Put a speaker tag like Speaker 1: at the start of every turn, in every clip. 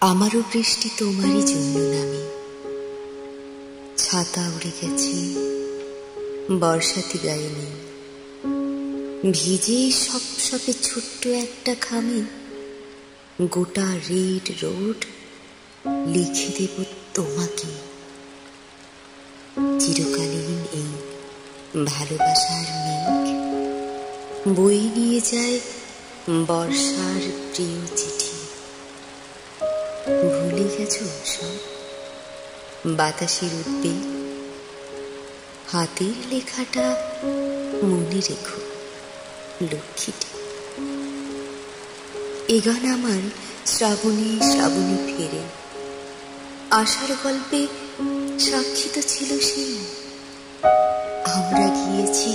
Speaker 1: আমারও বৃষ্টি তোমারই জন্য নামে। ছাতা উড়ে গেছে, বর্ষাতি গায়ে নেই। ভিজে সপসপে ছোট্ট একটা খামে গোটা রেড রোড লিখে দেব তোমাকে। চিরকালীন এই ভালোবাসার মেঘ বয়ে নিয়ে যায় বর্ষার প্রিয় চিঠি। ভুলে গেছো সব বাতাসের উদ্বেগ, হাতের লেখাটা মনে রেখো লক্ষ্মীটি। এ গান আমার শ্রাবণে শ্রাবণে ফেরে, আশার গল্পে সাক্ষী তো ছিল সেই। আমরা গিয়েছি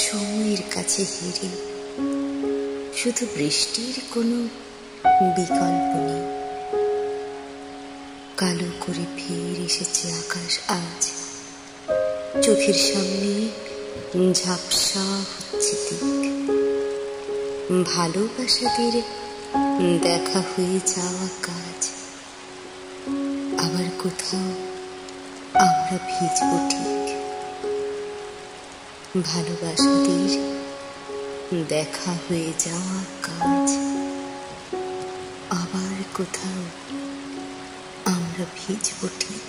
Speaker 1: সময়ের কাছে হেরে, শুধু বৃষ্টির কোনো বিকল্প নেই। কালো করে ফের এসেছে আকাশ আজ, চোখের সামনে ঝাপসা হচ্ছে দিক। ভালোবাসাদের দেখা হয়ে যাওয়া কাজ, আবার কোথাও আমরা ভিজব ঠিক। ভালোবাসাদের দেখা হয়ে যাওয়া কাজ, আবার কোথাও আমরা ভিজব ঠিক।